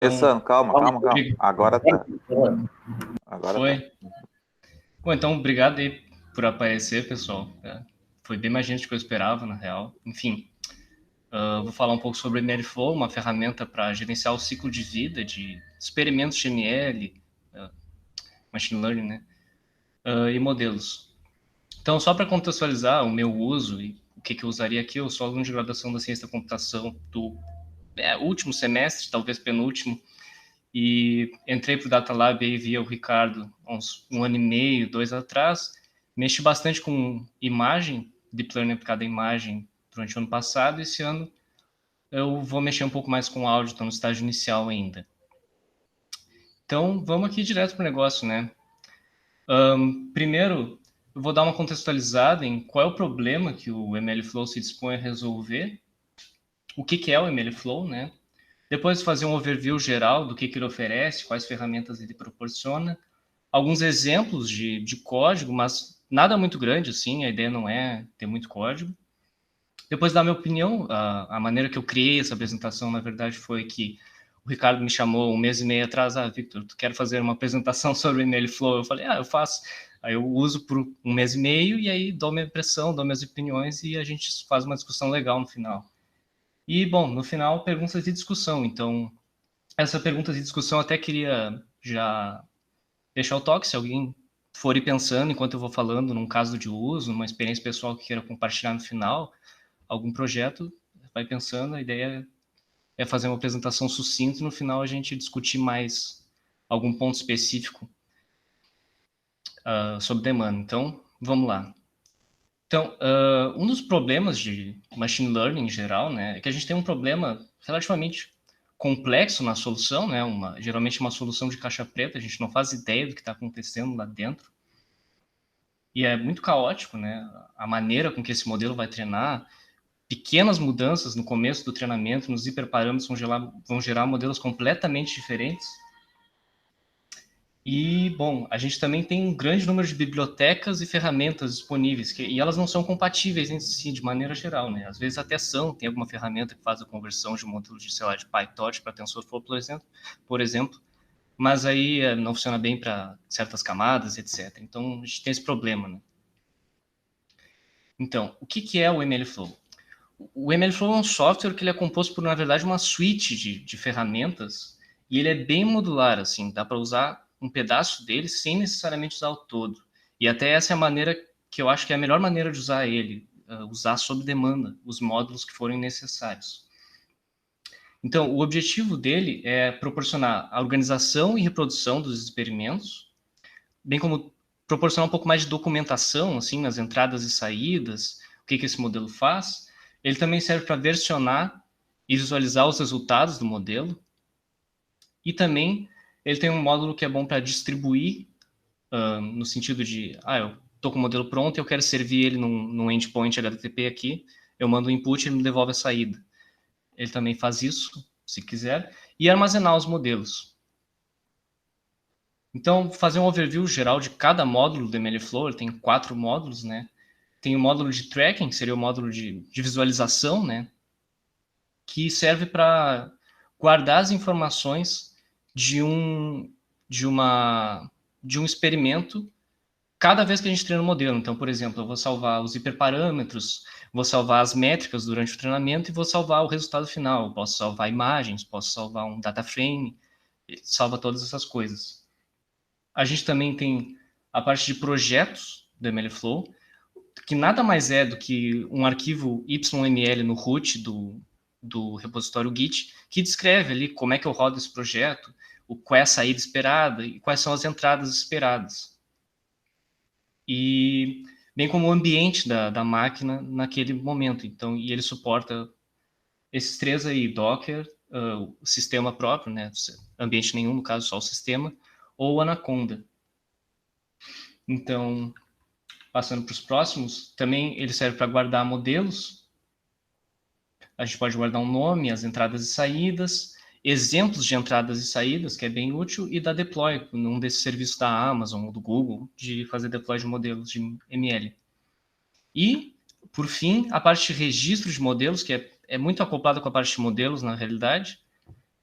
Então, Começando, calma. Agora tá. Agora tá. foi. Bom, então, obrigado aí por aparecer, pessoal. Foi bem mais gente do que eu esperava, na real. Enfim, vou falar um pouco sobre o MLflow, uma ferramenta para gerenciar o ciclo de vida de experimentos de ML, Machine Learning, né? E modelos. Então, só para contextualizar o meu uso e o que eu usaria aqui, eu sou aluno de graduação da ciência da computação do último semestre, talvez penúltimo, e entrei para o Data Lab aí via o Ricardo há uns 1 ano e meio, 2 atrás. Mexi bastante com imagem, Deep Learning aplicada à imagem durante o ano passado. Esse ano eu vou mexer um pouco mais com áudio, estou no estágio inicial ainda. Então, vamos aqui direto para o negócio, né? Primeiro, eu vou dar uma contextualizada em qual é o problema que o MLflow se dispõe a resolver, o que é o MLflow, né? Depois fazer um overview geral do que ele oferece, quais ferramentas ele proporciona, alguns exemplos de código, mas nada muito grande, assim, a ideia não é ter muito código. Depois dar minha opinião, a maneira que eu criei essa apresentação, na verdade, foi que o Ricardo me chamou 1 mês e meio atrás, Victor, tu quer fazer uma apresentação sobre o MLflow? Eu falei, eu faço. Aí eu uso por 1 mês e meio e aí dou minha impressão, dou minhas opiniões e a gente faz uma discussão legal no final. E, bom, no final, perguntas de discussão. Então, essa pergunta de discussão eu até queria já deixar o toque, se alguém for ir pensando enquanto eu vou falando, num caso de uso, numa experiência pessoal que queira compartilhar no final, algum projeto, vai pensando, a ideia é fazer uma apresentação sucinta e no final a gente discutir mais algum ponto específico sobre demanda. Então, vamos lá. Então, um dos problemas de machine learning em geral, né, é que a gente tem um problema relativamente complexo na solução, né, geralmente uma solução de caixa preta, a gente não faz ideia do que está acontecendo lá dentro. E é muito caótico, né, a maneira com que esse modelo vai treinar. Pequenas mudanças no começo do treinamento, nos hiperparâmetros, vão gerar modelos completamente diferentes. E, bom, a gente também tem um grande número de bibliotecas e ferramentas disponíveis, e elas não são compatíveis entre si, de maneira geral, né? Às vezes até são, tem alguma ferramenta que faz a conversão de um modelo de, sei lá, de PyTorch para TensorFlow, por exemplo, mas aí não funciona bem para certas camadas, etc. Então, a gente tem esse problema, né? Então, o que é o MLflow? O MLflow é um software que ele é composto por, na verdade, uma suite de ferramentas, e ele é bem modular, assim, dá para usar um pedaço dele sem necessariamente usar o todo. E até essa é a maneira que eu acho que é a melhor maneira de usar ele, usar sob demanda os módulos que forem necessários. Então, o objetivo dele é proporcionar a organização e reprodução dos experimentos, bem como proporcionar um pouco mais de documentação, assim, nas entradas e saídas, o que esse modelo faz. Ele também serve para versionar e visualizar os resultados do modelo. E também ele tem um módulo que é bom para distribuir, no sentido de, eu estou com o modelo pronto e eu quero servir ele num endpoint HTTP aqui, eu mando o input e ele me devolve a saída. Ele também faz isso, se quiser, e armazenar os modelos. Então, fazer um overview geral de cada módulo do MLflow, ele tem 4 módulos, né? Tem o módulo de tracking, que seria o módulo de visualização, né? Que serve para guardar as informações de um experimento cada vez que a gente treina o modelo. Então, por exemplo, eu vou salvar os hiperparâmetros, vou salvar as métricas durante o treinamento e vou salvar o resultado final. Eu posso salvar imagens, posso salvar um data frame, salva todas essas coisas. A gente também tem a parte de projetos do MLflow, que nada mais é do que um arquivo YML no root do repositório Git, que descreve ali como é que eu rodo esse projeto, qual é a saída esperada e quais são as entradas esperadas. E bem como o ambiente da máquina naquele momento. Então, e ele suporta esses 3 aí, Docker, o sistema próprio, né, ambiente nenhum, no caso, só o sistema, ou Anaconda. Então, passando para os próximos, também ele serve para guardar modelos. A gente pode guardar um nome, as entradas e saídas, exemplos de entradas e saídas, que é bem útil, e dar deploy num desses serviços da Amazon ou do Google, de fazer deploy de modelos de ML. E, por fim, a parte de registro de modelos, que é muito acoplada com a parte de modelos, na realidade,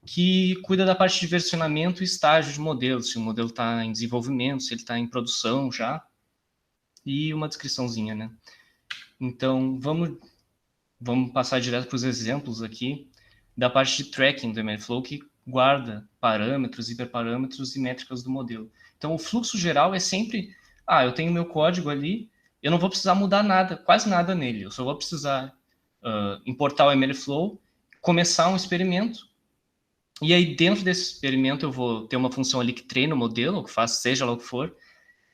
que cuida da parte de versionamento e estágio de modelo, se o modelo está em desenvolvimento, se ele está em produção já, e uma descriçãozinha, né? Então, vamos passar direto para os exemplos aqui da parte de tracking do MLflow, que guarda parâmetros, hiperparâmetros e métricas do modelo. Então, o fluxo geral é sempre, eu tenho meu código ali, eu não vou precisar mudar nada, quase nada nele, eu só vou precisar importar o MLflow, começar um experimento, e aí dentro desse experimento eu vou ter uma função ali que treina o modelo, ou que faz seja lá o que for,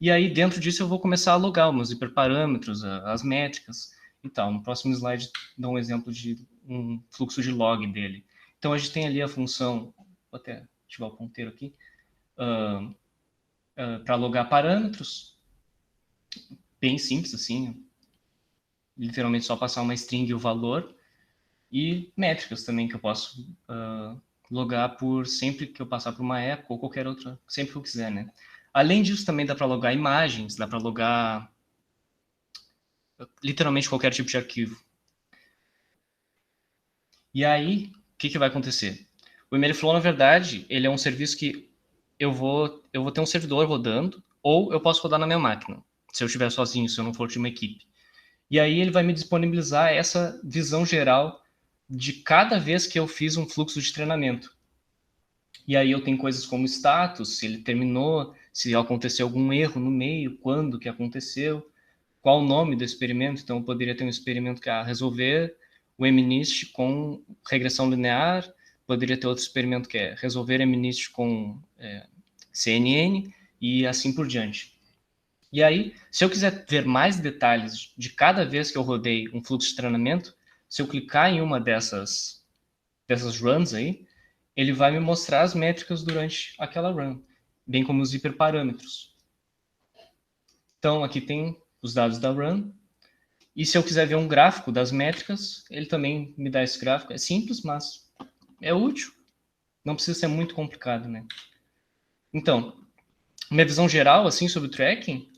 e aí dentro disso eu vou começar a logar os meus hiperparâmetros, as métricas e tal. No próximo slide dá um exemplo de um fluxo de log dele. Então a gente tem ali a função, vou até ativar o ponteiro aqui, para logar parâmetros, bem simples assim, literalmente só passar uma string e o valor, e métricas também que eu posso logar por sempre que eu passar por uma época ou qualquer outra, sempre que eu quiser, né? Além disso, também dá para logar imagens, dá para logar literalmente qualquer tipo de arquivo. E aí, o que vai acontecer? O MLflow, na verdade, ele é um serviço que eu vou ter um servidor rodando, ou eu posso rodar na minha máquina, se eu estiver sozinho, se eu não for de uma equipe. E aí ele vai me disponibilizar essa visão geral de cada vez que eu fiz um fluxo de treinamento. E aí eu tenho coisas como status, se ele terminou, se aconteceu algum erro no meio, quando que aconteceu, qual o nome do experimento. Então eu poderia ter um experimento que é resolver o MNIST com regressão linear, poderia ter outro experimento que é resolver MNIST com CNN e assim por diante. E aí, se eu quiser ver mais detalhes de cada vez que eu rodei um fluxo de treinamento, se eu clicar em uma dessas runs aí, ele vai me mostrar as métricas durante aquela run, bem como os hiperparâmetros. Então, aqui tem os dados da run, e se eu quiser ver um gráfico das métricas, ele também me dá esse gráfico. É simples, mas é útil. Não precisa ser muito complicado, né? Então, minha visão geral, assim, sobre o tracking,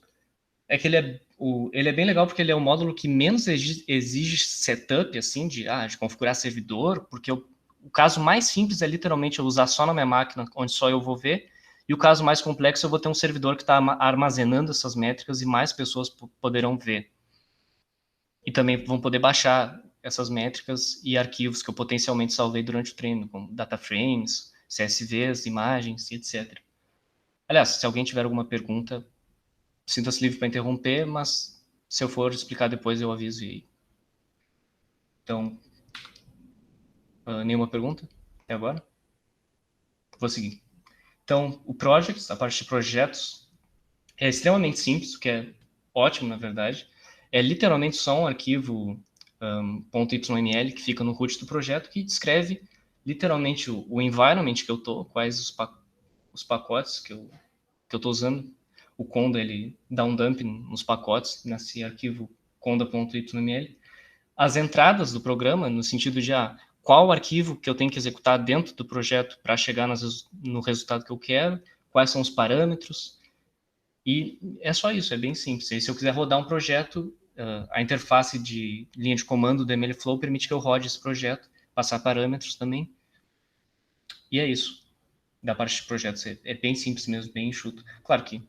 é que ele é bem legal porque ele é o módulo que menos exige setup, assim, de configurar servidor, porque o caso mais simples é literalmente eu usar só na minha máquina, onde só eu vou ver, e o caso mais complexo eu vou ter um servidor que está armazenando essas métricas e mais pessoas poderão ver. E também vão poder baixar essas métricas e arquivos que eu potencialmente salvei durante o treino, como data frames, CSVs, imagens, etc. Aliás, se alguém tiver alguma pergunta, sinta-se livre para interromper, mas se eu for explicar depois, eu aviso. Então, nenhuma pergunta até agora? Vou seguir. Então, o Projects, a parte de projetos, é extremamente simples, o que é ótimo, na verdade. É literalmente só um arquivo .yml que fica no root do projeto que descreve literalmente o environment que eu estou, quais os pacotes que eu estou usando. O conda, ele dá um dump nos pacotes, nesse arquivo conda.yml. As entradas do programa, no sentido de qual arquivo que eu tenho que executar dentro do projeto para chegar no resultado que eu quero, quais são os parâmetros, e é só isso, é bem simples. E se eu quiser rodar um projeto, a interface de linha de comando do MLflow permite que eu rode esse projeto, passar parâmetros também, e é isso. Da parte de projetos, é bem simples mesmo, bem enxuto. Claro que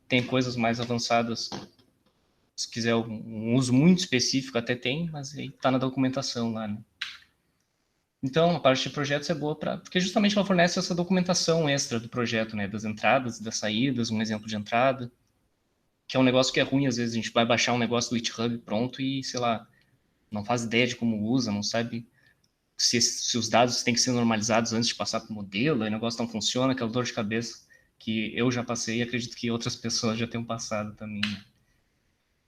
tem coisas mais avançadas, se quiser um uso muito específico até tem, mas aí está na documentação lá, né? Então, a parte de projetos é boa porque justamente ela fornece essa documentação extra do projeto, né? Das entradas, das saídas, um exemplo de entrada, que é um negócio que é ruim, às vezes a gente vai baixar um negócio do GitHub pronto e, sei lá, não faz ideia de como usa, não sabe se os dados têm que ser normalizados antes de passar para o modelo, aí o negócio não funciona, aquela dor de cabeça que eu já passei e acredito que outras pessoas já tenham passado também, né?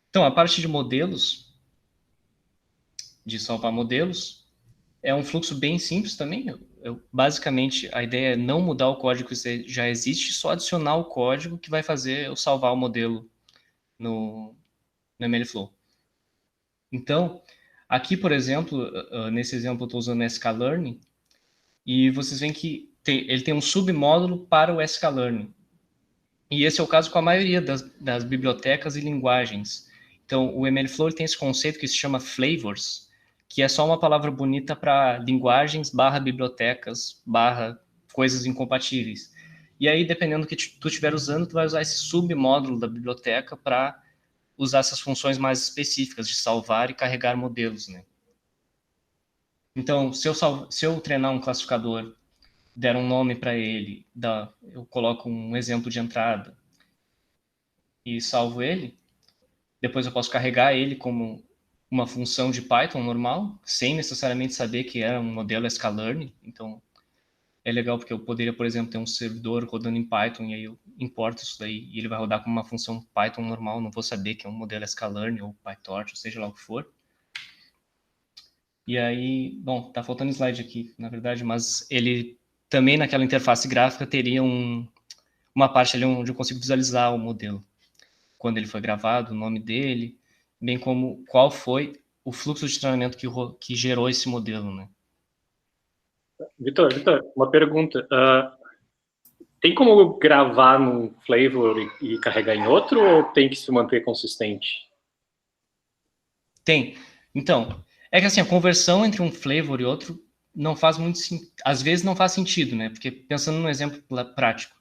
Então, a parte de modelos, de salvar modelos, é um fluxo bem simples também. Basicamente, a ideia é não mudar o código que já existe, só adicionar o código que vai fazer eu salvar o modelo no MLflow. Então, aqui, por exemplo, nesse exemplo eu estou usando sklearn, e vocês veem que ele tem um submódulo para o sklearn. E esse é o caso com a maioria das bibliotecas e linguagens. Então, o MLflow tem esse conceito que se chama flavors, que é só uma palavra bonita para linguagens /bibliotecas coisas incompatíveis. E aí, dependendo do que tu estiver usando, tu vai usar esse submódulo da biblioteca para usar essas funções mais específicas de salvar e carregar modelos, né? Então, se eu treinar um classificador, der um nome para ele, eu coloco um exemplo de entrada e salvo ele, depois eu posso carregar ele como uma função de Python normal, sem necessariamente saber que é um modelo sklearn. Então, é legal porque eu poderia, por exemplo, ter um servidor rodando em Python e aí eu importo isso daí e ele vai rodar como uma função Python normal, não vou saber que é um modelo sklearn ou PyTorch, ou seja lá o que for. E aí, bom, tá faltando slide aqui, na verdade, mas ele também naquela interface gráfica teria uma parte ali onde eu consigo visualizar o modelo, quando ele foi gravado, o nome dele, bem como qual foi o fluxo de treinamento que gerou esse modelo, né? Vitor, uma pergunta. Tem como gravar num flavor e carregar em outro, ou tem que se manter consistente? Tem. Então, é que assim, a conversão entre um flavor e outro não faz muito sentido. Às vezes não faz sentido, né? Porque pensando num exemplo prático,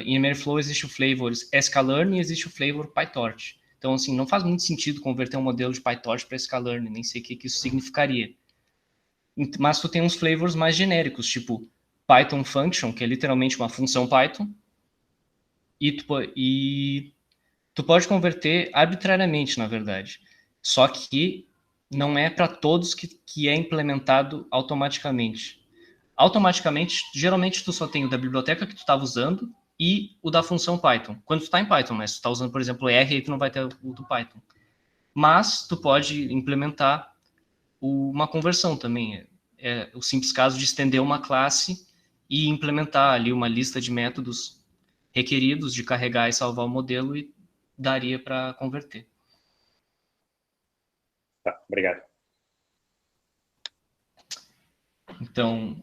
em MLflow existe o flavor sklearn e existe o flavor PyTorch. Então, assim, não faz muito sentido converter um modelo de PyTorch para sklearn, nem sei o que isso significaria. Mas tu tem uns flavors mais genéricos, tipo Python Function, que é literalmente uma função Python, e tu pode converter arbitrariamente, na verdade. Só que não é para todos que é implementado automaticamente. Automaticamente, geralmente tu só tem o da biblioteca que tu estava usando e o da função Python. Quando tu está em Python, né? Se tu está usando, por exemplo, R, aí tu não vai ter o do Python. Mas tu pode implementar uma conversão também. É o simples caso de estender uma classe e implementar ali uma lista de métodos requeridos de carregar e salvar o modelo e daria para converter. Tá, obrigado. Então,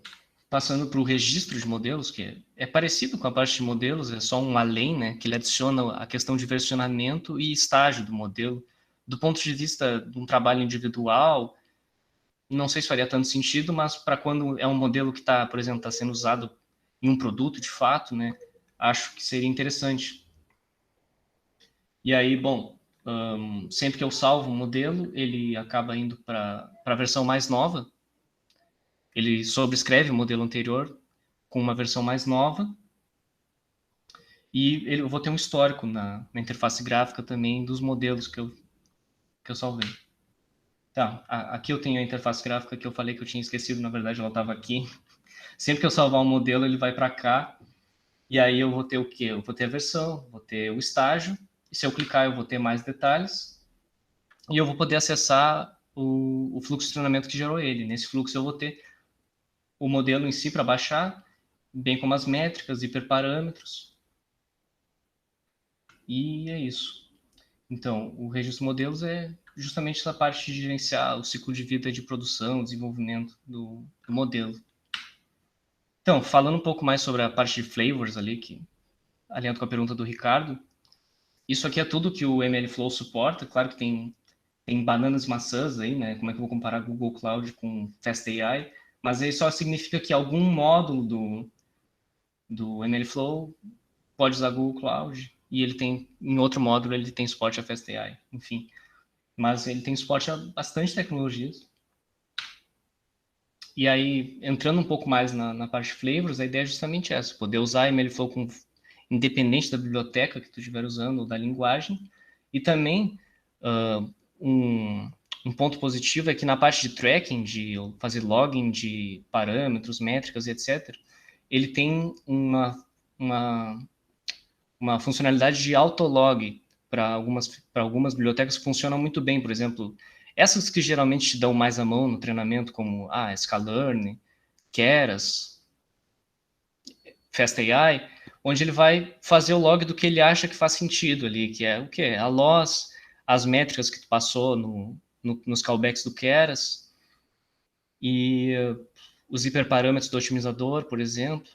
passando para o registro de modelos, que é parecido com a parte de modelos, é só um além, né, que ele adiciona a questão de versionamento e estágio do modelo. Do ponto de vista de um trabalho individual, não sei se faria tanto sentido, mas para quando é um modelo que está, por exemplo, está sendo usado em um produto de fato, né, acho que seria interessante. E aí, bom, sempre que eu salvo um modelo, ele acaba indo para a versão mais nova. Ele sobrescreve o modelo anterior com uma versão mais nova. E eu vou ter um histórico na interface gráfica também dos modelos que eu salvei. Tá, aqui eu tenho a interface gráfica que eu falei que eu tinha esquecido, na verdade ela estava aqui. Sempre que eu salvar um modelo, ele vai para cá. E aí eu vou ter o quê? Eu vou ter a versão, vou ter o estágio. E se eu clicar, eu vou ter mais detalhes. E eu vou poder acessar o fluxo de treinamento que gerou ele. Nesse fluxo eu vou ter o modelo em si para baixar, bem como as métricas, hiperparâmetros. E é isso. Então, o registro de modelos é justamente essa parte de gerenciar o ciclo de vida de produção, desenvolvimento do modelo. Então, falando um pouco mais sobre a parte de flavors ali, que alinhando com a pergunta do Ricardo, isso aqui é tudo que o MLflow suporta. Claro que tem bananas e maçãs aí, né? Como é que eu vou comparar Google Cloud com FastAI? Mas aí só significa que algum módulo do MLflow pode usar Google Cloud e ele tem, em outro módulo, ele tem suporte a FastAI, enfim. Mas ele tem suporte a bastante tecnologias. E aí, entrando um pouco mais na parte de flavors, a ideia é justamente essa, poder usar MLflow independente da biblioteca que tu estiver usando ou da linguagem. E também, um ponto positivo é que na parte de tracking, de fazer logging de parâmetros, métricas, etc., ele tem uma funcionalidade de autolog para algumas bibliotecas que funcionam muito bem. Por exemplo, essas que geralmente te dão mais a mão no treinamento, como sklearn, Keras, FastAI, onde ele vai fazer o log do que ele acha que faz sentido ali, que é o quê? A loss, as métricas que tu passou nos callbacks do Keras, e os hiperparâmetros do otimizador, por exemplo,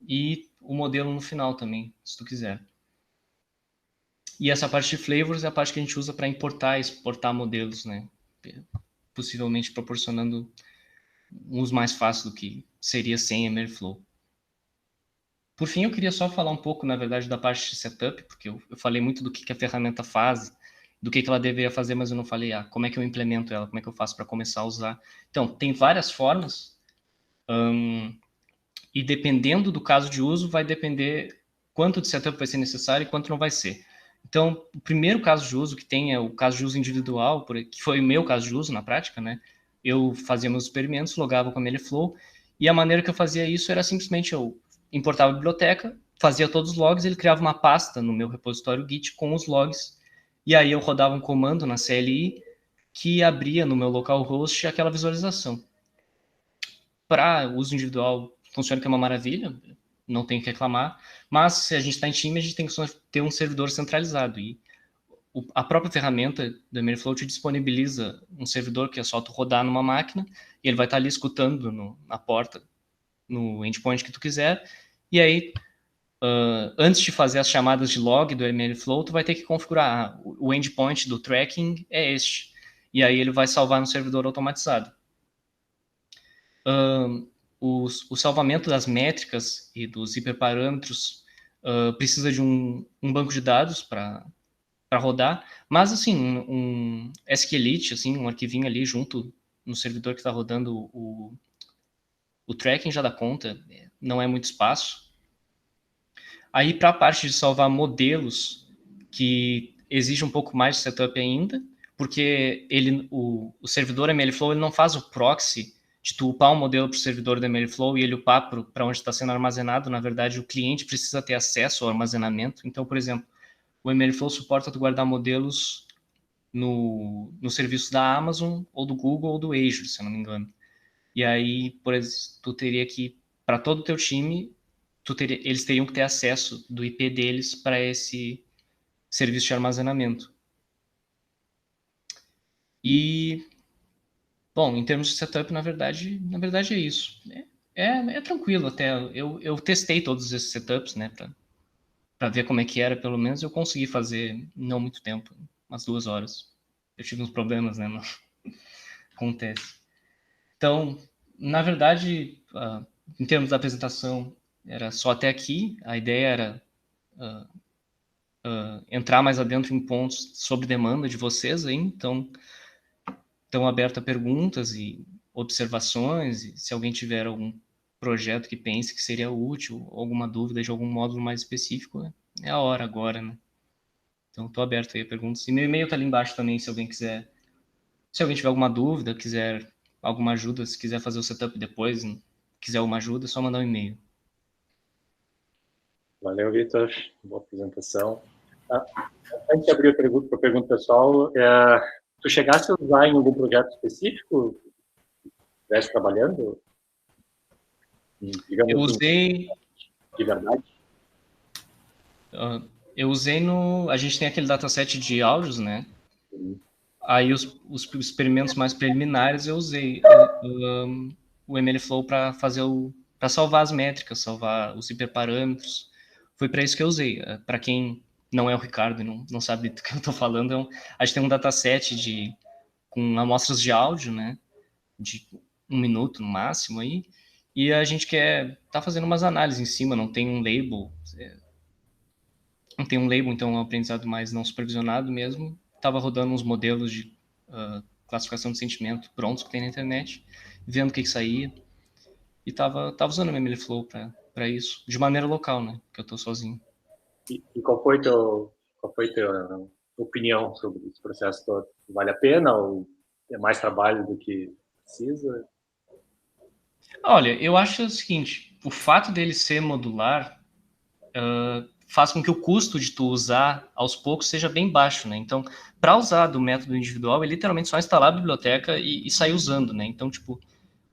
e o modelo no final também, se tu quiser. E essa parte de flavors é a parte que a gente usa para importar e exportar modelos, né? Possivelmente proporcionando uns mais fáceis do que seria sem MLflow. Por fim, eu queria só falar um pouco, na verdade, da parte de setup, porque eu falei muito do que a ferramenta faz, do que ela deveria fazer, mas eu não falei como é que eu implemento ela, como é que eu faço para começar a usar. Então, tem várias formas, e dependendo do caso de uso, vai depender quanto de setup vai ser necessário e quanto não vai ser. Então, o primeiro caso de uso que tem é o caso de uso individual, que foi o meu caso de uso na prática, né? Eu fazia meus experimentos, logava com a MLflow, e a maneira que eu fazia isso era simplesmente eu importava a biblioteca, fazia todos os logs, ele criava uma pasta no meu repositório Git com os logs, e aí eu rodava um comando na CLI que abria no meu localhost aquela visualização. Para uso individual, funciona que é uma maravilha, não tem que reclamar, mas se a gente está em time, a gente tem que ter um servidor centralizado, e a própria ferramenta do MLflow te disponibiliza um servidor que é só tu rodar numa máquina, e ele vai estar ali escutando na porta, no endpoint que tu quiser, e aí, antes de fazer as chamadas de log do MLflow, tu vai ter que configurar o endpoint do tracking é este, e aí ele vai salvar no servidor automatizado. O salvamento das métricas e dos hiperparâmetros precisa de um banco de dados para rodar, mas assim, um SQLite, assim, um arquivinho ali junto no servidor que está rodando o tracking já dá conta, não é muito espaço. Aí, para a parte de salvar modelos, que exige um pouco mais de setup ainda, porque o servidor MLflow ele não faz o proxy de tu upar um modelo para o servidor do MLflow e ele upar para onde está sendo armazenado. Na verdade, o cliente precisa ter acesso ao armazenamento. Então, por exemplo, o MLflow suporta tu guardar modelos no serviço da Amazon, ou do Google, ou do Azure, se eu não me engano. E aí, por exemplo, tu teria que, para todo o teu time, eles teriam que ter acesso do IP deles para esse serviço de armazenamento. E, bom, em termos de setup, na verdade é isso. É tranquilo até. Eu testei todos esses setups, né, para ver como é que era, pelo menos eu consegui fazer não muito tempo, umas 2 horas. Eu tive uns problemas, né, mas acontece. Então, na verdade, em termos da apresentação, era só até aqui. A ideia era entrar mais adentro em pontos sobre demanda de vocês aí, então estão abertos a perguntas e observações, e se alguém tiver algum projeto que pense que seria útil, alguma dúvida de algum módulo mais específico, é a hora agora, né? Então, estou aberto aí a perguntas. E meu e-mail está ali embaixo também, se alguém quiser. Se alguém tiver alguma dúvida, quiser alguma ajuda, se quiser fazer o setup depois, quiser alguma ajuda, é só mandar um e-mail. Valeu, Vitor. Boa apresentação. Antes de abrir a pergunta pessoal, tu chegaste a usar em algum projeto específico? Estivesse trabalhando? Eu usei... De verdade? Eu usei a gente tem aquele dataset de áudios, né? Aí os experimentos mais preliminares eu usei o MLflow para para salvar as métricas, salvar os hiperparâmetros. Foi para isso que eu usei. Para quem não é o Ricardo e não sabe do que eu estou falando, a gente tem um dataset com amostras de áudio, né? De 1 minuto no máximo aí. E a gente tá fazendo umas análises em cima, não tem um label. Não tem um label, então é um aprendizado mais não supervisionado mesmo. Estava rodando uns modelos de classificação de sentimento prontos que tem na internet, vendo o que saía, e tava usando o MLflow para isso, de maneira local, né, que eu estou sozinho. E qual foi tua opinião sobre esse processo todo? Vale a pena ou é mais trabalho do que precisa? Olha, eu acho o seguinte, o fato dele ser modular faz com que o custo de tu usar aos poucos seja bem baixo, né? Então, para usar do método individual, é literalmente só instalar a biblioteca e sair usando, né? Então, tipo,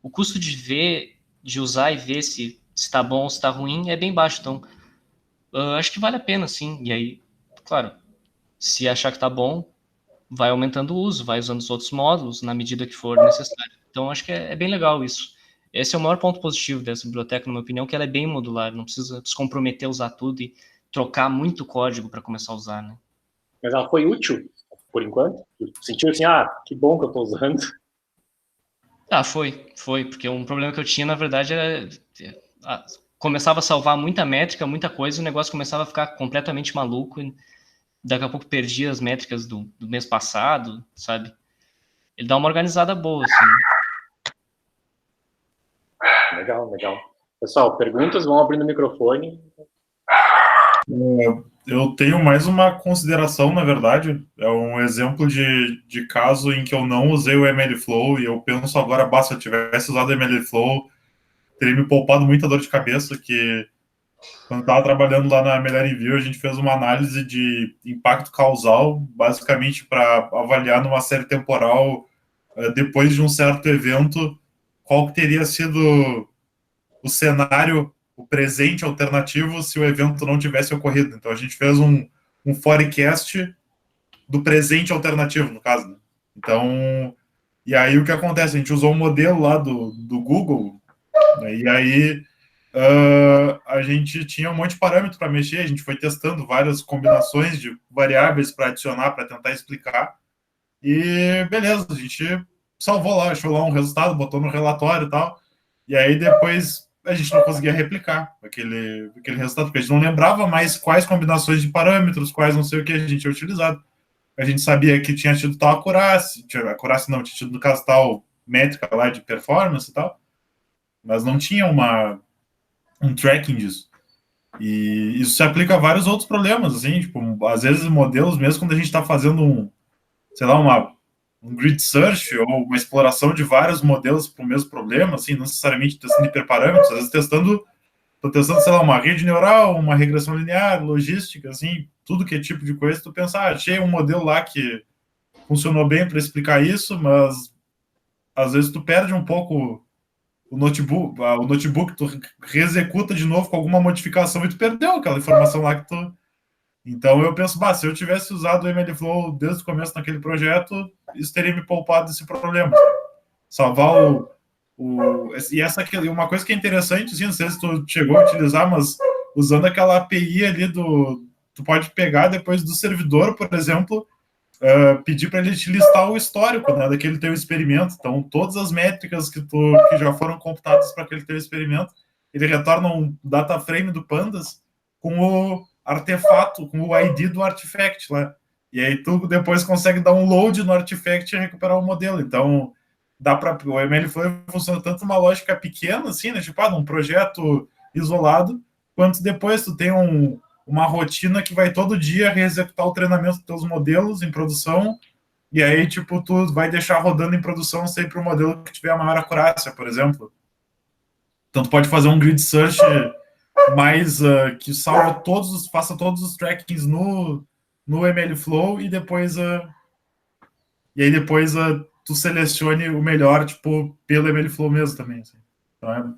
o custo de usar e ver se está bom ou se está ruim é bem baixo. Então, acho que vale a pena, sim. E aí, claro, se achar que está bom, vai aumentando o uso, vai usando os outros módulos na medida que for necessário. Então, acho que é bem legal isso. Esse é o maior ponto positivo dessa biblioteca, na minha opinião, que ela é bem modular, não precisa se comprometer a usar tudo e trocar muito código para começar a usar, né? Mas ela foi útil, por enquanto? Sentiu assim, que bom que eu estou usando. Foi, porque um problema que eu tinha, na verdade, era começava a salvar muita métrica, muita coisa, o negócio começava a ficar completamente maluco, e daqui a pouco perdia as métricas do mês passado, sabe? Ele dá uma organizada boa, assim. Legal, legal. Pessoal, perguntas, vão abrindo o microfone. Eu tenho mais uma consideração, na verdade. É um exemplo de caso em que eu não usei o MLflow e eu penso agora, se eu tivesse usado o MLflow, teria me poupado muita dor de cabeça, que quando eu estava trabalhando lá na Melhor Envio, a gente fez uma análise de impacto causal, basicamente para avaliar numa série temporal, depois de um certo evento, qual que teria sido o cenário, o presente alternativo, se o evento não tivesse ocorrido. Então a gente fez um forecast do presente alternativo, no caso. Né? Então, e aí o que acontece? A gente usou um modelo lá do Google, né? E aí a gente tinha um monte de parâmetros para mexer, a gente foi testando várias combinações de variáveis para adicionar, para tentar explicar, e beleza, a gente salvou lá, achou lá um resultado, botou no relatório e tal, e aí depois a gente não conseguia replicar aquele resultado, porque a gente não lembrava mais quais combinações de parâmetros, quais não sei o que a gente tinha utilizado. A gente sabia que tinha tido tal acurácia não, tinha tido no caso tal métrica lá de performance e tal, mas não tinha um tracking disso. E isso se aplica a vários outros problemas, assim, tipo, às vezes modelos, mesmo quando a gente está fazendo um grid search ou uma exploração de vários modelos para o mesmo problema, assim, não necessariamente testando hiperparâmetros, às vezes tô testando, sei lá, uma rede neural, uma regressão linear, logística, assim, tudo que é tipo de coisa, tu pensa, achei um modelo lá que funcionou bem para explicar isso, mas às vezes tu perde um pouco o notebook tu reexecuta de novo com alguma modificação e tu perdeu aquela informação lá que tu... Então eu penso, se eu tivesse usado o MLflow desde o começo naquele projeto, isso teria me poupado desse problema. Salvar e essa aqui, uma coisa que é interessante, assim, não sei se tu chegou a utilizar, mas usando aquela API ali tu pode pegar depois do servidor, por exemplo, pedir para ele te listar o histórico, né, daquele teu experimento. Então, todas as métricas que já foram computadas para aquele teu experimento, ele retorna um data frame do Pandas com o artefato, com o ID do artifact lá. E aí tu depois consegue dar um load no artifact e recuperar o modelo. Então, o MLflow funciona tanto uma lógica pequena, assim, né, tipo, num projeto isolado, quanto depois tu tem uma rotina que vai todo dia reexecutar o treinamento dos teus modelos em produção, e aí, tipo, tu vai deixar rodando em produção sempre o modelo que tiver a maior acurácia, por exemplo. Então, tu pode fazer um grid search mais que faça todos os trackings no MLflow e depois tu selecione o melhor, tipo, pelo MLflow mesmo também. Assim. Então,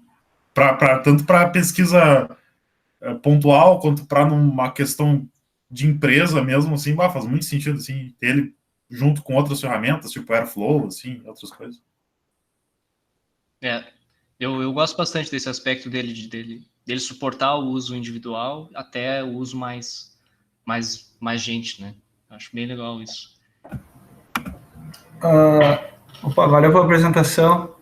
tanto para pesquisa pontual, quanto para uma questão de empresa mesmo, assim, faz muito sentido, assim, ter ele junto com outras ferramentas, tipo Airflow, assim, outras coisas. Eu gosto bastante desse aspecto dele suportar o uso individual até o uso mais gente, né? Acho bem legal isso. Valeu pela apresentação.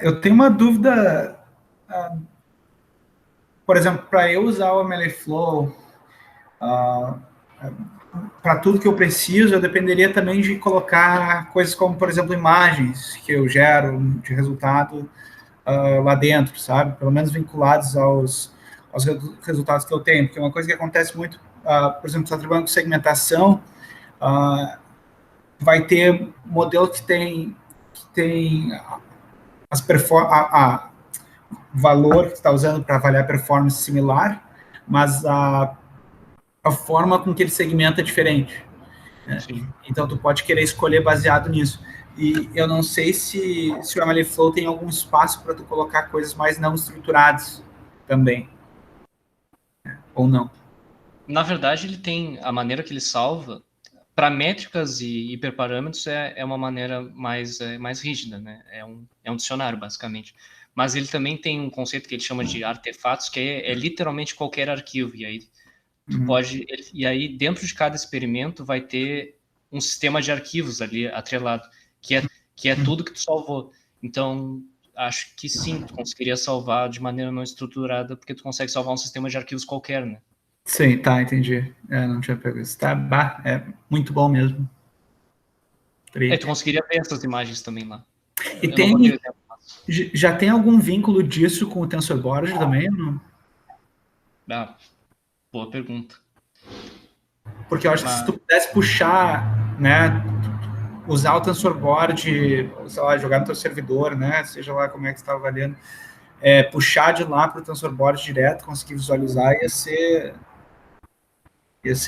Eu tenho uma dúvida... por exemplo, para eu usar o MLflow para tudo que eu preciso, eu dependeria também de colocar coisas como, por exemplo, imagens que eu gero de resultado lá dentro, sabe? Pelo menos vinculados aos resultados que eu tenho. Porque uma coisa que acontece muito, por exemplo, se está trabalhando com segmentação, vai ter modelo que tem valor que você está usando para avaliar performance similar, mas a forma com que ele segmenta é diferente. Né? Então, tu pode querer escolher baseado nisso. E eu não sei se o MLflow tem algum espaço para tu colocar coisas mais não estruturadas também. Ou não. Na verdade, ele tem a maneira que ele salva para métricas e hiperparâmetros é uma maneira mais rígida, né? É um dicionário, basicamente. Mas ele também tem um conceito que ele chama de artefatos, que é literalmente qualquer arquivo. E aí tu pode... E aí, dentro de cada experimento, vai ter um sistema de arquivos ali atrelado, que é tudo que tu salvou. Então, acho que sim, tu conseguiria salvar de maneira não estruturada, porque tu consegue salvar um sistema de arquivos qualquer, né? Sim, tá, entendi. Não tinha pego isso. Tá, é muito bom mesmo. Tu conseguiria ver essas imagens também lá. E já tem algum vínculo disso com o TensorBoard também? Ou não? Boa pergunta. Porque eu acho que se tu pudesse puxar, né, usar o TensorBoard, sei lá, jogar no teu servidor, né, seja lá como é que você está avaliando, puxar de lá para o TensorBoard direto, conseguir visualizar, ia ser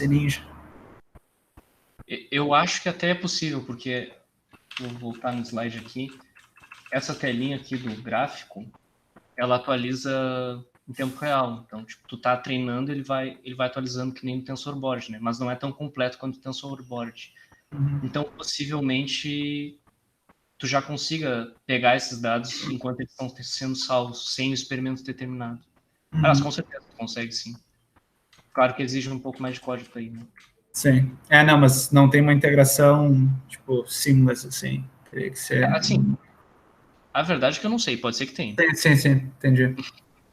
ninja. Eu acho que até é possível, porque vou voltar no slide aqui. Essa telinha aqui do gráfico, ela atualiza em tempo real. Então, tipo, tu tá treinando, ele vai atualizando que nem o TensorBoard, né? Mas não é tão completo quanto o TensorBoard. Então, possivelmente, tu já consiga pegar esses dados enquanto eles estão sendo salvos, sem o experimento determinado. Mas, com certeza, tu consegue, sim. Claro que exige um pouco mais de código aí, né? Sim. Não, mas não tem uma integração, tipo, seamless, assim. Teria que ser... Assim, a verdade é que eu não sei, pode ser que tenha. Sim, entendi.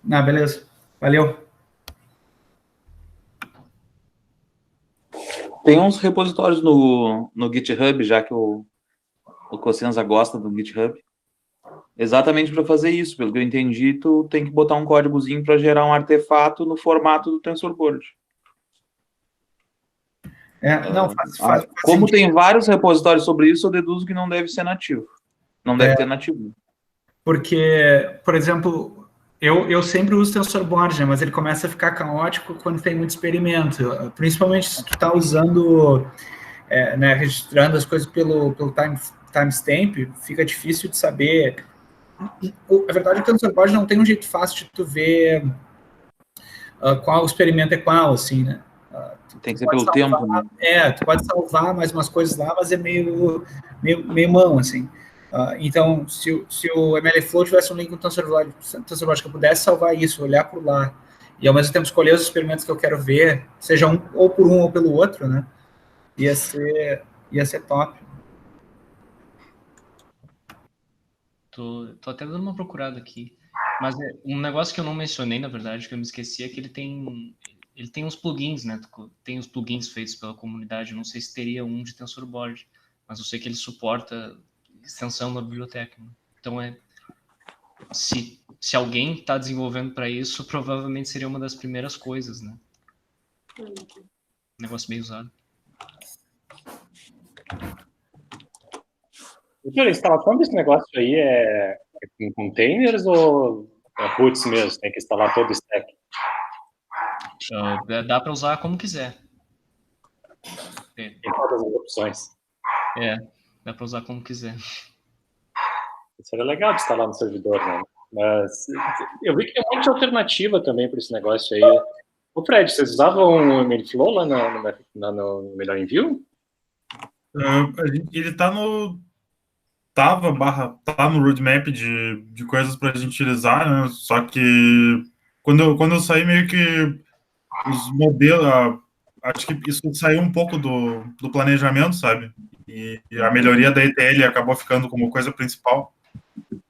Beleza. Valeu. Tem uns repositórios no GitHub, já que o Cossenza gosta do GitHub. Exatamente para fazer isso, pelo que eu entendi, tu tem que botar um códigozinho para gerar um artefato no formato do TensorBoard. Como tem vários repositórios sobre isso, eu deduzo que não deve ser nativo. Não deve ter nativo. Porque, por exemplo, eu sempre uso TensorBoard, né, mas ele começa a ficar caótico quando tem muito experimento. Principalmente se tu está usando, né, registrando as coisas pelo timestamp, fica difícil de saber. A verdade é que o TensorBoard não tem um jeito fácil de tu ver qual experimento é qual, assim, né? Tem que ser pelo tempo, né? Tu pode salvar mais umas coisas lá, mas é meio mão, assim. Então, se o MLflow tivesse um link com o TensorBoard que eu pudesse salvar isso, olhar por lá, e ao mesmo tempo escolher os experimentos que eu quero ver, seja ou por um ou pelo outro, né? Ia ser top. Tô até dando uma procurada aqui. Mas um negócio que eu não mencionei, na verdade, que eu me esqueci, é que ele tem uns plugins, né? Tem os plugins feitos pela comunidade. Eu não sei se teria um de TensorBoard, mas eu sei que ele suporta extensão da biblioteca. Né? Então, se alguém está desenvolvendo para isso, provavelmente seria uma das primeiras coisas, né? Negócio meio usado. A instalação desse negócio aí é com containers ou é roots mesmo? Tem que instalar todo o stack? Dá para usar como quiser. Tem todas as opções. Dá para usar como quiser. Seria legal de instalar no servidor, né? Mas eu vi que tem um monte de alternativa também para esse negócio aí. Ô Fred, vocês usavam o MLflow lá no Melhor Envio? Ele tá no roadmap de coisas para a gente utilizar, né? Só que quando eu saí, meio que os modelos, acho que isso saiu um pouco do planejamento, sabe? E a melhoria da ETL acabou ficando como coisa principal.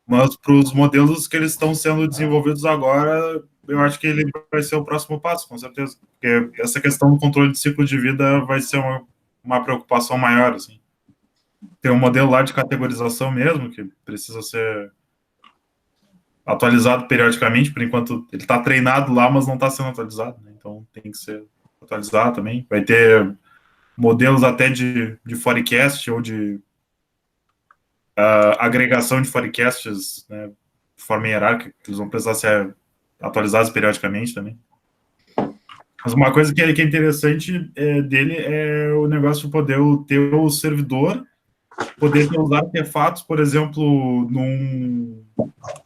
Mas para os modelos que eles estão sendo desenvolvidos agora, eu acho que ele vai ser o próximo passo, com certeza. Porque essa questão do controle de ciclo de vida vai ser uma preocupação maior, assim. Tem um modelo lá de categorização mesmo, que precisa ser atualizado periodicamente, por enquanto ele está treinado lá, mas não está sendo atualizado, né? Então tem que ser atualizado também. Vai ter modelos até de forecast ou de agregação de forecasts, né, de forma hierárquica, que eles vão precisar ser atualizados periodicamente também. Mas uma coisa que é interessante dele é o negócio de poder ter o servidor, poder usar artefatos, por exemplo, no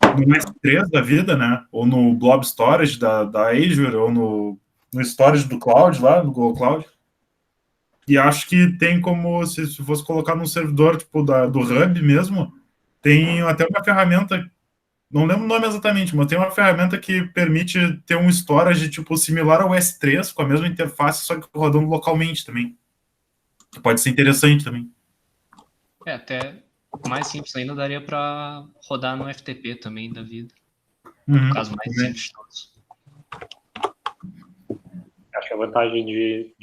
S3 da vida, né? Ou no Blob Storage da Azure, ou no Storage do Cloud, lá no Google Cloud. E acho que tem como, se fosse colocar num servidor tipo do Hub mesmo, tem até uma ferramenta, não lembro o nome exatamente, mas tem uma ferramenta que permite ter um storage tipo similar ao S3, com a mesma interface, só que rodando localmente também. Que pode ser interessante também. Até Mais simples ainda daria para rodar no FTP também da vida. Uhum. No caso mais simples de todos. Acho que a vantagem de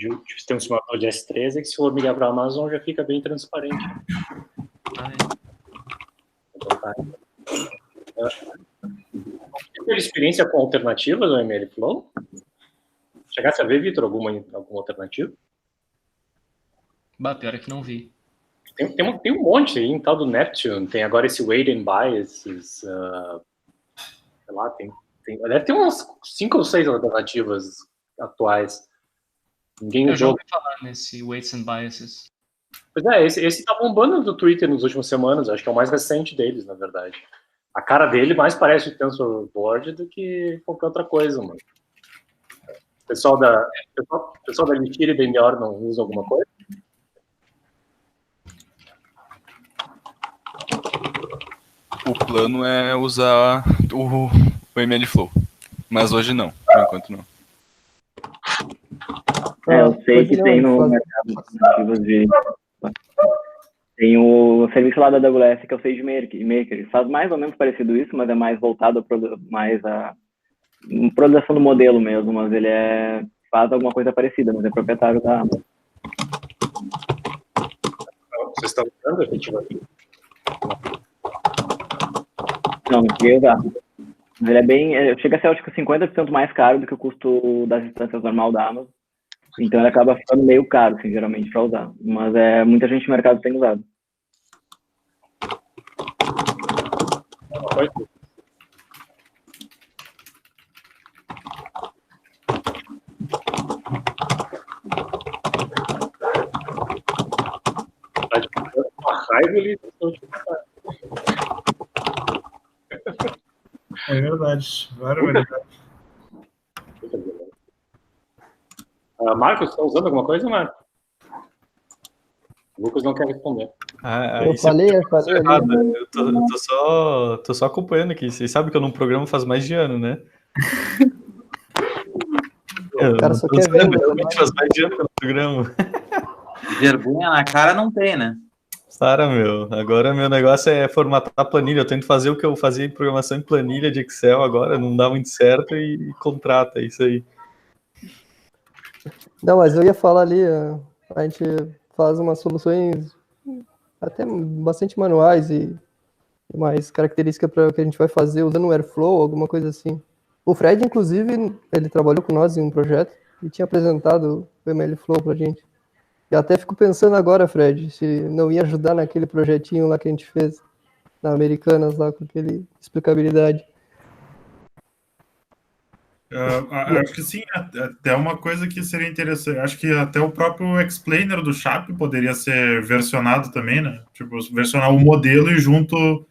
ter um simulador de S3 é que se for migrar para a Amazon já fica bem transparente. Então, tá. Você teve experiência com alternativas do MLflow? Chegasse a ver, Vitor, alguma alternativa? Pior é que não vi. Tem um monte aí, em tal do Neptune, tem agora esse Wait and Buy, esses, sei lá, deve ter umas 5 ou 6 alternativas atuais. Ninguém Eu já usou. ouvi falar nesse Weights and Biases. Pois é, esse tá bombando do Twitter nas últimas semanas, acho que é o mais recente deles, na verdade. A cara dele mais parece o TensorBoard do que qualquer outra coisa, mano. O pessoal da Elixir e da Meteor não usa alguma coisa? O plano é usar o MLflow, mas hoje não, por enquanto não. Eu sei que tem no mercado alternativas de... Tem o serviço lá da AWS que é o SageMaker. Faz mais ou menos parecido isso, mas é mais voltado a produção do modelo mesmo, mas ele faz alguma coisa parecida, mas é proprietário da Amazon. Vocês estão usando efetivamente? Não cheguei a usar. Mas ele chega a ser, acho que 50% mais caro do que o custo das instâncias normal da Amazon. Então ele acaba ficando meio caro, assim, geralmente, para usar. Mas muita gente no mercado tem usado. Uma raiva ali. É verdade. Barbaridade. Marcos, está usando alguma coisa, Marcos? O Lucas não quer responder. Eu falei ali. Eu tô só acompanhando aqui. Vocês sabem que eu não programo faz mais de ano, né? O cara só quer ver. Realmente faz mais de ano que eu não programo. Vergonha na cara não tem, né? Sara, agora meu negócio é formatar a planilha. Eu tento fazer o que eu fazia em programação em planilha de Excel agora, não dá muito certo e contrata, é isso aí. Não, mas eu ia falar ali, a gente faz umas soluções até bastante manuais e mais característica para o que a gente vai fazer usando o Airflow, alguma coisa assim. O Fred, inclusive, ele trabalhou com nós em um projeto e tinha apresentado o MLflow pra gente. E até fico pensando agora, Fred, se não ia ajudar naquele projetinho lá que a gente fez na Americanas, lá com aquele explicabilidade. Acho que sim, até uma coisa que seria interessante. Acho que até o próprio explainer do Chap poderia ser versionado também, né? Tipo, versionar o modelo e junto o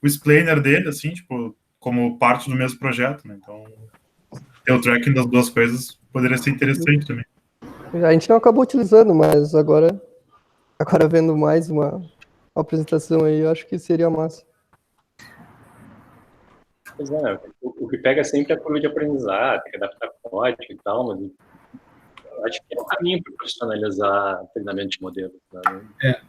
explainer dele, assim, tipo, como parte do mesmo projeto, né? Então, ter o tracking das duas coisas poderia ser interessante também. A gente não acabou utilizando, mas agora vendo mais uma apresentação aí, eu acho que seria massa. Pois é, o que pega sempre é a curva de aprendizado, tem que adaptar código e tal, mas eu acho que é o caminho para profissionalizar treinamento de modelos. Né?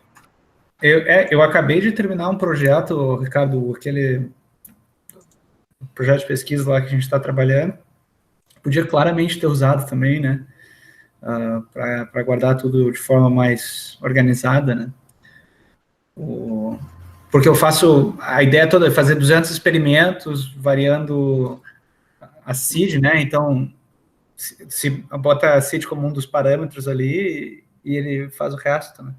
Eu acabei de terminar um projeto, Ricardo, aquele projeto de pesquisa lá que a gente está trabalhando. Podia claramente ter usado também, né? Para guardar tudo de forma mais organizada, né? Porque eu faço, a ideia toda é fazer 200 experimentos, variando a seed, né? Então, se bota a seed como um dos parâmetros ali e ele faz o resto, né?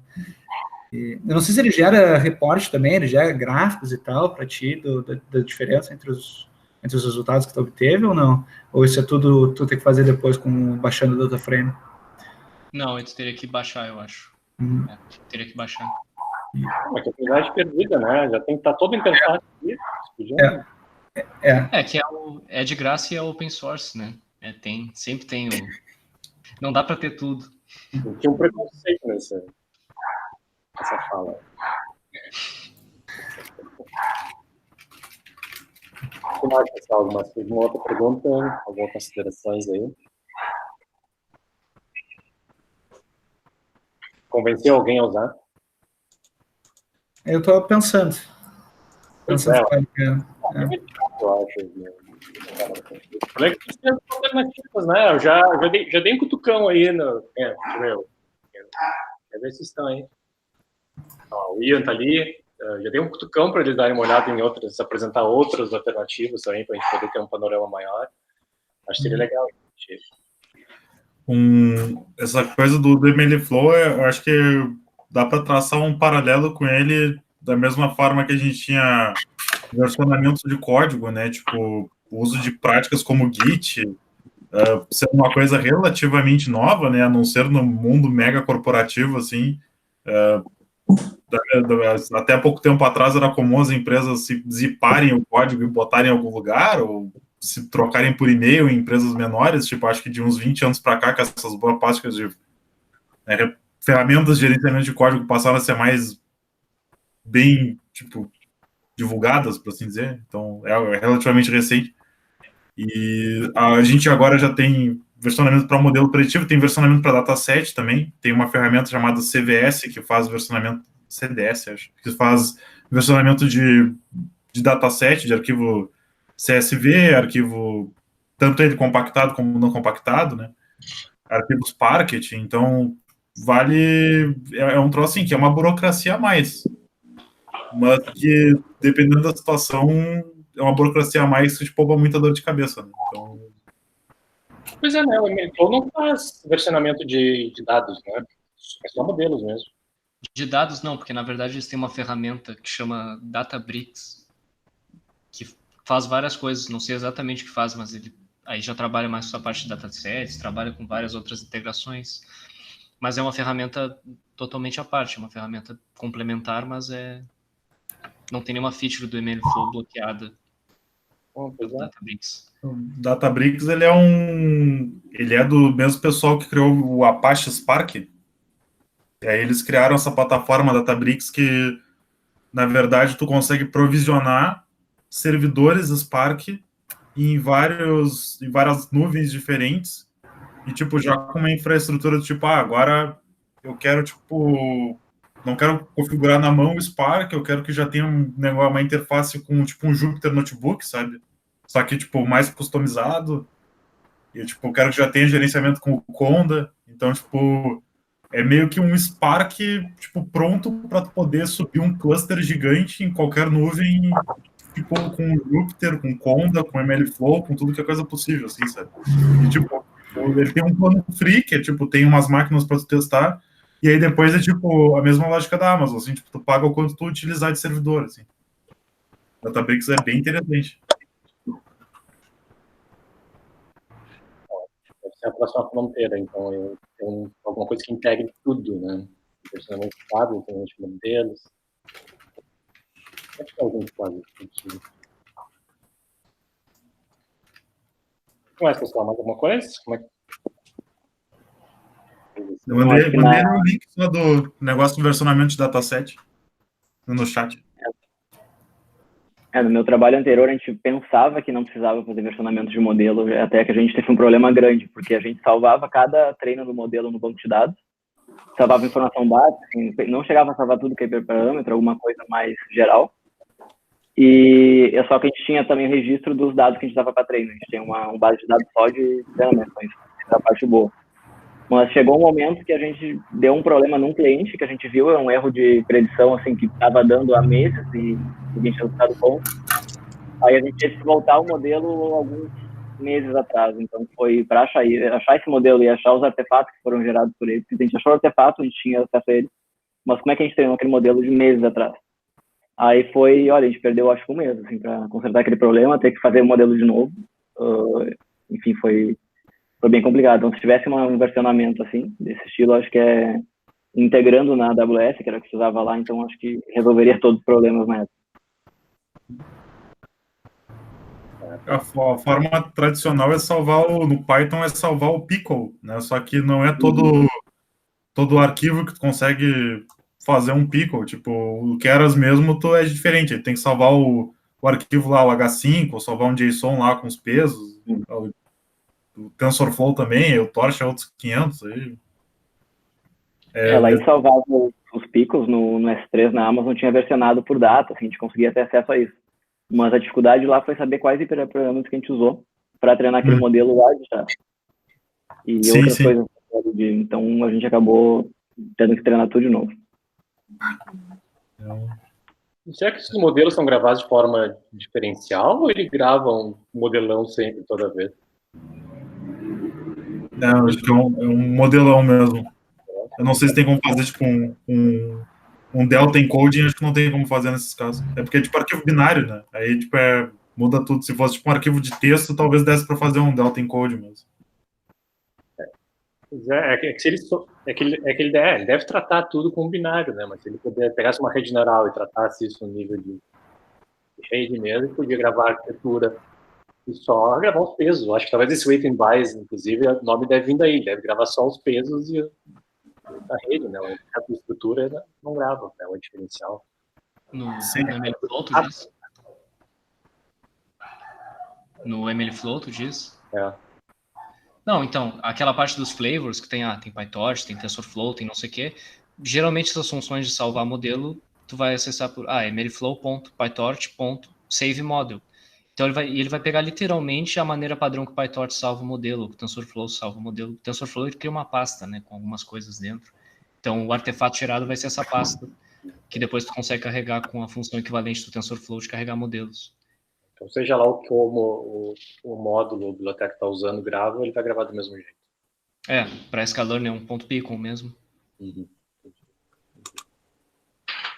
Eu não sei se ele gera reporte também, ele gera gráficos e tal para ti da diferença entre os resultados que tu obteve ou não? Ou isso é tudo tu tem que fazer depois baixando o DataFrame? Não, eu teria que baixar, eu acho. Teria que baixar. Mas que atividade perdida, né? Já tem que estar todo interface aqui. Que é de graça e é open source, né? Sempre tem não dá para ter tudo. Tinha um preconceito nessa fala. O que mais, pessoal? Alguma outra pergunta? Algumas considerações aí? Convenceu alguém a usar? Eu estou pensando. Pensando É. que é. Eu acho. Olha que tem alternativas, né? Eu já dei um cutucão aí no. Deixa eu ver. Quer ver se estão aí. Ó, o Ian tá ali. Já dei um cutucão para eles darem uma olhada em outras, apresentar outras alternativas também, para a gente poder ter um panorama maior. Acho que seria legal. Essa coisa do MLflow, eu acho que dá para traçar um paralelo com ele da mesma forma que a gente tinha versionamentos de código, né? Tipo, o uso de práticas como Git, ser uma coisa relativamente nova, né? A não ser no mundo mega corporativo, assim. Até pouco tempo atrás era comum as empresas se ziparem o código e botarem em algum lugar, ou se trocarem por e-mail em empresas menores. Tipo, acho que de uns 20 anos para cá, que essas boas práticas de ferramentas de gerenciamento de código passaram a ser mais bem, tipo, divulgadas, por assim dizer. Então, é relativamente recente. E a gente agora já tem versionamento para modelo preditivo, tem versionamento para dataset também. Tem uma ferramenta chamada CVS, que faz versionamento, CDS, acho, que faz versionamento de dataset, de arquivo CSV, arquivo, tanto ele compactado como não compactado, né? Arquivos Parquet. Então, é um troço assim, que é uma burocracia a mais. Mas que, dependendo da situação, é uma burocracia a mais que te poupa muita dor de cabeça. Né? Então... Pois é, né? O MLflow não faz versionamento de dados, né? É só modelos mesmo. De dados, não, porque na verdade eles têm uma ferramenta que chama Databricks, que faz várias coisas, não sei exatamente o que faz, mas ele aí já trabalha mais com a parte de datasets, trabalha com várias outras integrações, mas é uma ferramenta totalmente à parte, é uma ferramenta complementar, mas não tem nenhuma feature do MLflow bloqueada no Databricks. O Databricks, ele é do mesmo pessoal que criou o Apache Spark. E aí eles criaram essa plataforma Databricks que, na verdade, tu consegue provisionar servidores Spark em várias nuvens diferentes e, tipo, já com uma infraestrutura do tipo, agora eu quero, tipo, não quero configurar na mão o Spark, eu quero que já tenha uma interface com, tipo, um Jupyter Notebook, sabe? Só que, tipo, mais customizado. E, tipo, eu quero que já tenha gerenciamento com o Conda. Então, tipo, é meio que um Spark, tipo, pronto para poder subir um cluster gigante em qualquer nuvem, tipo, com Jupyter, com Conda, com MLflow, com tudo que é coisa possível, assim, sabe? E, tipo, ele tem um plano free, que é, tipo, tem umas máquinas para tu testar, e aí depois é, tipo, a mesma lógica da Amazon, assim, tipo, tu paga o quanto tu utilizar de servidor, assim. O Databricks é bem interessante. Deve ser a próxima fronteira, então tem alguma coisa que integre tudo, né? Versionamento de dados, versionamento de modelos. Acho que alguém faz isso. Não é, pessoal, mais alguma coisa? Como é que... Eu mandei um link só do negócio do versionamento de dataset no chat. No meu trabalho anterior, a gente pensava que não precisava fazer versionamento de modelo, até que a gente teve um problema grande, porque a gente salvava cada treino do modelo no banco de dados, salvava informação básica, assim, não chegava a salvar tudo que é hiperparâmetro, alguma coisa mais geral, e é só que a gente tinha também o registro dos dados que a gente dava para treino. A gente tem uma base de dados só de treinamento, então isso é a parte boa. Mas chegou um momento que a gente deu um problema num cliente, que a gente viu, um erro de predição, assim, que estava dando há meses e ninguém tinha resultado bom. Aí a gente teve que voltar o modelo alguns meses atrás. Então foi para achar esse modelo e achar os artefatos que foram gerados por ele. Porque a gente achou o artefato, a gente tinha acesso a ele. Mas como é que a gente treinou aquele modelo de meses atrás? Aí foi, olha, a gente perdeu acho que um mês, assim, para consertar aquele problema, ter que fazer o modelo de novo. Enfim, foi bem complicado. Então, se tivesse um versionamento assim, desse estilo, acho que integrando na AWS, que era o que se usava lá, então acho que resolveria todos os problemas na época. A forma tradicional é no Python é salvar o pickle, né? Só que não é todo arquivo que tu consegue fazer um pickle. Tipo, o Keras mesmo é diferente. Ele tem que salvar o arquivo lá, o H5, ou salvar um JSON lá com os pesos. O TensorFlow também, o Torch é outros 500 aí. Lá ele salvava os picos no S3 na Amazon tinha versionado por data, assim, a gente conseguia ter acesso a isso. Mas a dificuldade lá foi saber quais hiperparâmetros que a gente usou para treinar aquele modelo lá já. E Sim, outras sim. coisas. Então a gente acabou tendo que treinar tudo de novo. Será que esses modelos são gravados de forma diferencial ou ele grava um modelão sempre, toda vez? Eu acho que é um modelão mesmo. Eu não sei se tem como fazer tipo um delta encoding, acho que não tem como fazer nesses casos. É porque é tipo arquivo binário, né? Aí tipo muda tudo. Se fosse tipo um arquivo de texto, talvez desse para fazer um delta encoding mesmo. Ele deve tratar tudo com binário, né? Mas se ele pegasse uma rede neural e tratasse isso no nível de rede mesmo, ele podia gravar a arquitetura e só gravar os pesos. Eu acho que talvez esse weight and bias, inclusive, o nome deve vir daí, deve gravar só os pesos e a rede, né? A estrutura não grava, né? O diferencial. No MLflow, tu diz? No MLflow, tu diz? É. Não, então, aquela parte dos flavors que tem PyTorch, tem TensorFlow, tem não sei o quê, geralmente essas funções de salvar modelo, tu vai acessar por mlflow.pytorch.savemodel. Então ele vai pegar literalmente a maneira padrão que o PyTorch salva o modelo, que o TensorFlow salva o modelo. O TensorFlow ele cria uma pasta, né, com algumas coisas dentro. Então o artefato gerado vai ser essa pasta, que depois tu consegue carregar com a função equivalente do TensorFlow de carregar modelos. Então, seja lá como o módulo, a biblioteca está usando, grava, ele vai gravar do mesmo jeito. Para sklearn é um ponto beacon mesmo. Uhum.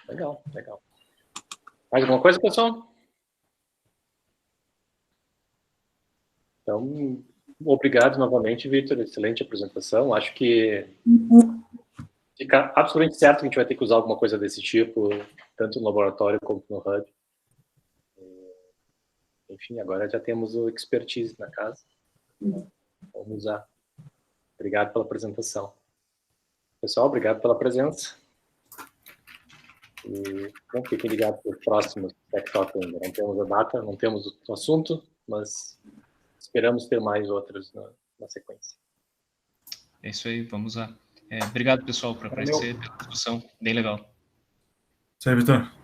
Legal. Mais alguma coisa, pessoal? Então, obrigado novamente, Victor. Excelente apresentação. Acho que fica absolutamente certo que a gente vai ter que usar alguma coisa desse tipo, tanto no laboratório como no Hub. Enfim, agora já temos o expertise na casa. Vamos usar. Obrigado pela apresentação. Pessoal, obrigado pela presença. E fiquem ligados para os próximos Tech Talk ainda. Não temos a data, não temos o assunto, mas esperamos ter mais outros na sequência. É isso aí, vamos lá. Obrigado, pessoal, por aparecer, pela discussão. Bem legal. Isso aí, Vitor.